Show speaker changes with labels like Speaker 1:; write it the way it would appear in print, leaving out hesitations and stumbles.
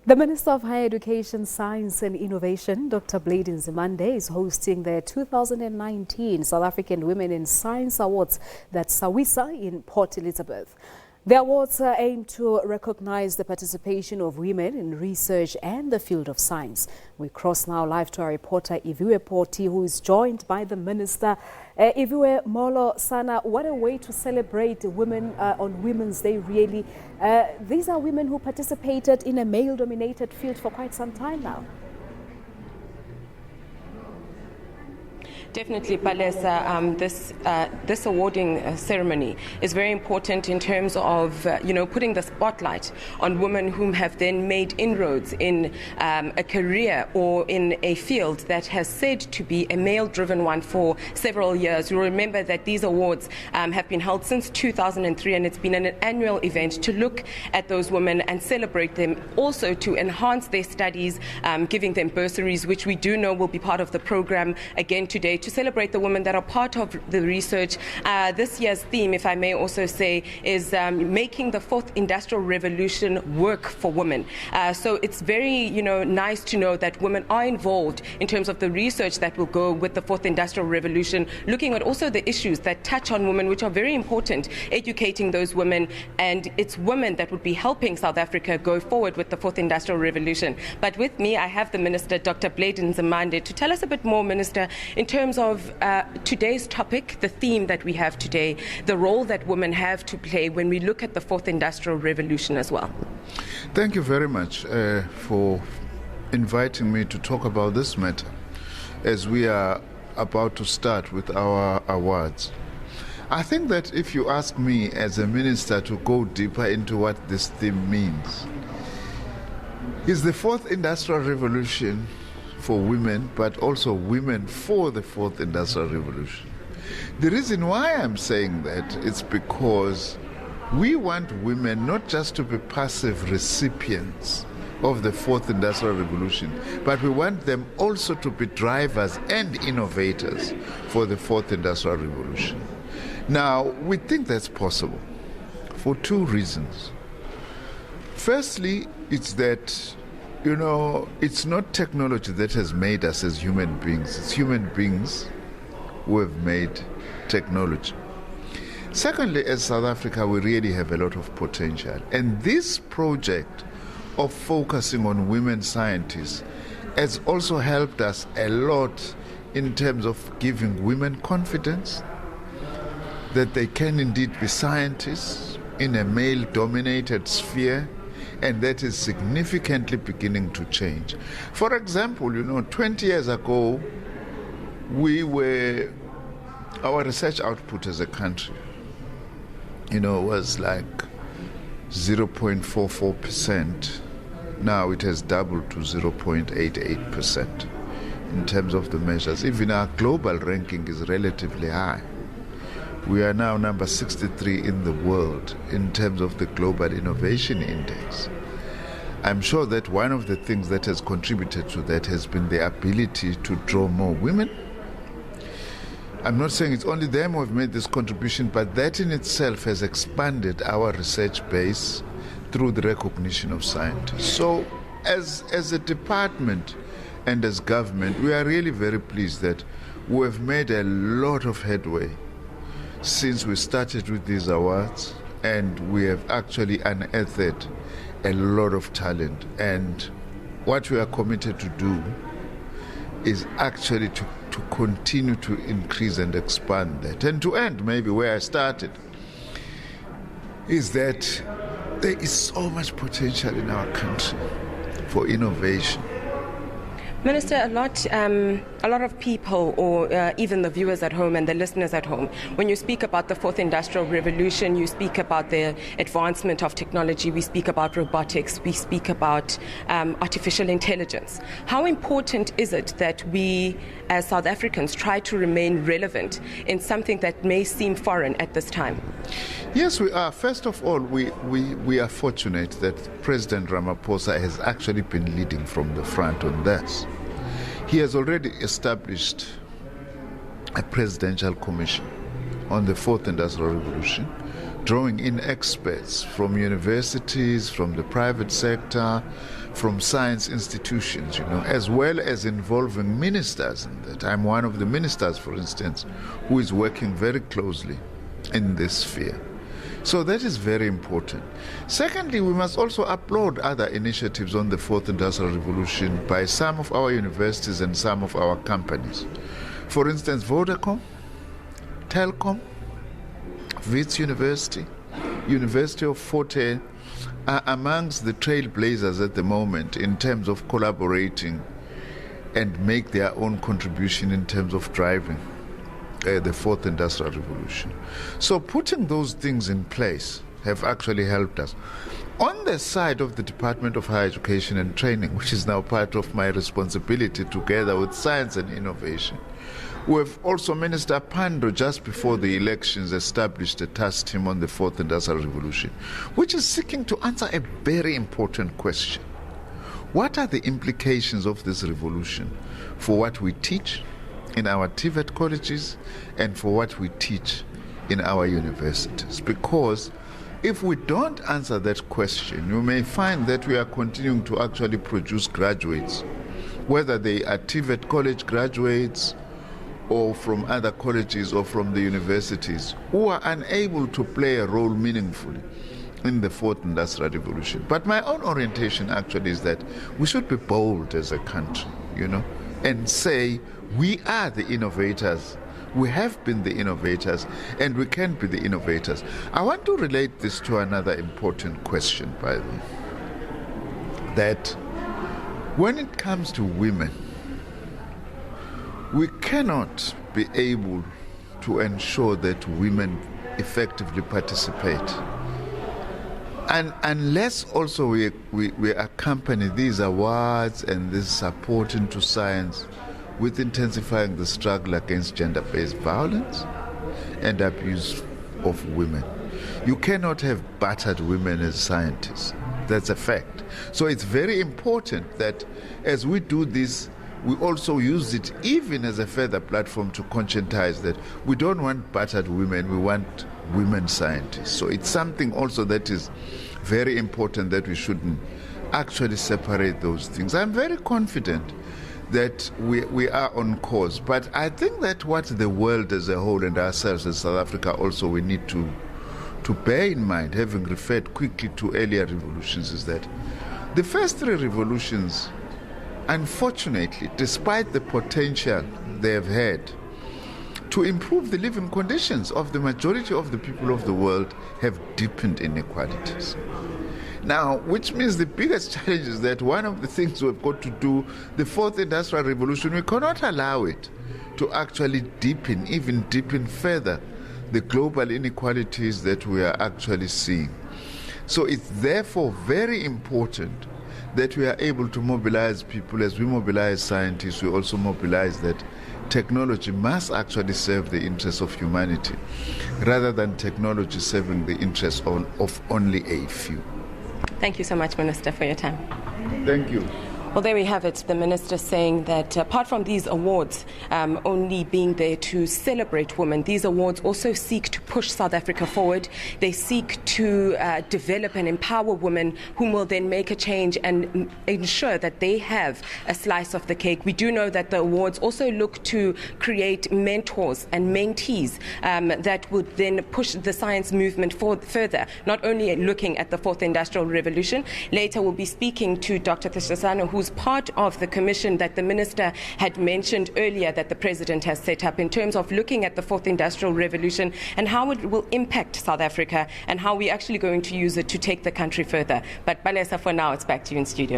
Speaker 1: The Minister of Higher Education, Science and Innovation, Dr. Nzimande, is hosting the 2019 South African Women in Science Awards, that's SAWiSA, in Port Elizabeth. The awards aim to recognize the participation of women in research and the field of science. We cross now live to our reporter Iviwe Poti, who is joined by the Minister. Iviwe, Molo, Sana, what a way to celebrate women on Women's Day, really. These are women who participated in a male-dominated field for quite some time now.
Speaker 2: Definitely, Palesa, this awarding ceremony is very important in terms of, putting the spotlight on women whom have then made inroads in a career or in a field that has said to be a male-driven one for several years. You'll remember that these awards have been held since 2003, and it's been an annual event to look at those women and celebrate them, also to enhance their studies, giving them bursaries, which we do know will be part of the program again today, to celebrate the women that are part of the research. This year's theme, if I may also say, is making the fourth industrial revolution work for women. So it's very, nice to know that women are involved in terms of the research that will go with the fourth industrial revolution, looking at also the issues that touch on women, which are very important, educating those women, and it's women that would be helping South Africa go forward with the fourth industrial revolution. But with me, I have the Minister, Dr. Nzimande, to tell us a bit more, Minister, in terms of today's topic, the theme that we have today, the role that women have to play when we look at the fourth industrial revolution as well.
Speaker 3: Thank you very much for inviting me to talk about this matter as we are about to start with our awards. I think that if you ask me as a minister to go deeper into what this theme means, is the fourth industrial revolution for women, but also women for the fourth industrial revolution. The reason why I'm saying that is because we want women not just to be passive recipients of the fourth industrial revolution, but we want them also to be drivers and innovators for the fourth industrial revolution. Now, we think that's possible for two reasons. Firstly, it's that it's not technology that has made us as human beings. It's human beings who have made technology. Secondly, as South Africa, we really have a lot of potential. And this project of focusing on women scientists has also helped us a lot in terms of giving women confidence that they can indeed be scientists in a male-dominated sphere, and that is significantly beginning to change. For example, 20 years ago, our research output as a country, was like 0.44%. Now it has doubled to 0.88% in terms of the measures. Even our global ranking is relatively high. We are now number 63 in the world in terms of the Global Innovation Index. I'm sure that one of the things that has contributed to that has been the ability to draw more women. I'm not saying it's only them who have made this contribution, but that in itself has expanded our research base through the recognition of scientists. So as a department and as government, we are really very pleased that we have made a lot of headway since we started with these awards, and we have actually unearthed a lot of talent. And what we are committed to do is actually to continue to increase and expand that. And to end maybe where I started, is that there is so much potential in our country for innovation.
Speaker 2: Minister, a lot of people, or even the viewers at home and the listeners at home, when you speak about the fourth industrial revolution, you speak about the advancement of technology, we speak about robotics, we speak about artificial intelligence. How important is it that we, as South Africans, try to remain relevant in something that may seem foreign at this time?
Speaker 3: Yes, we are. First of all, we are fortunate that President Ramaphosa has actually been leading from the front on this. He has already established a presidential commission on the fourth industrial revolution, drawing in experts from universities, from the private sector, from science institutions, as well as involving ministers in that. I'm one of the ministers, for instance, who is working very closely in this sphere. So that is very important. Secondly, we must also applaud other initiatives on the Fourth Industrial Revolution by some of our universities and some of our companies. For instance, Vodacom, Telkom, Wits University, University of Fort Hare are amongst the trailblazers at the moment in terms of collaborating and make their own contribution in terms of driving the Fourth Industrial Revolution. So putting those things in place have actually helped us. On the side of the Department of Higher Education and Training, which is now part of my responsibility together with Science and Innovation, we've also, Minister Pandor, just before the elections, established a task team on the Fourth Industrial Revolution, which is seeking to answer a very important question. What are the implications of this revolution for what we teach in our TVET colleges and for what we teach in our universities? Because if we don't answer that question, you may find that we are continuing to actually produce graduates, whether they are TVET college graduates or from other colleges or from the universities, who are unable to play a role meaningfully in the Fourth Industrial Revolution. But my own orientation actually is that we should be bold as a country, and say we are the innovators. We have been the innovators, and we can be the innovators. I want to relate this to another important question, by the way, that when it comes to women, we cannot be able to ensure that women effectively participate. And unless also we accompany these awards and this support into science with intensifying the struggle against gender-based violence and abuse of women. You cannot have battered women as scientists. That's a fact. So it's very important that as we do this, we also use it even as a further platform to conscientize that we don't want battered women, we want women scientists. So it's something also that is very important, that we shouldn't actually separate those things. I'm very confident that we are on course, but I think that what the world as a whole and ourselves as South Africa also we need to bear in mind, having referred quickly to earlier revolutions, is that the first three revolutions, unfortunately, despite the potential they have had to improve the living conditions of the majority of the people of the world, have deepened inequalities. Now, which means the biggest challenge is that one of the things we've got to do, the Fourth Industrial Revolution, we cannot allow it to actually even deepen further the global inequalities that we are actually seeing. So it's therefore very important that we are able to mobilize people. As we mobilize scientists, we also mobilize that technology must actually serve the interests of humanity rather than technology serving the interests of only a few.
Speaker 2: Thank you so much, Minister, for your time.
Speaker 3: Thank you.
Speaker 2: Well, there we have it. The Minister saying that apart from these awards only being there to celebrate women, these awards also seek to push South Africa forward. They seek to develop and empower women whom will then make a change and ensure that they have a slice of the cake. We do know that the awards also look to create mentors and mentees that would then push the science movement further, not only looking at the Fourth Industrial Revolution. Later we'll be speaking to Dr. Tshasano, who's part of the commission that the Minister had mentioned earlier that the President has set up in terms of looking at the Fourth Industrial Revolution and how it will impact South Africa and how we're actually going to use it to take the country further. But Balesa, for now, it's back to you in studio.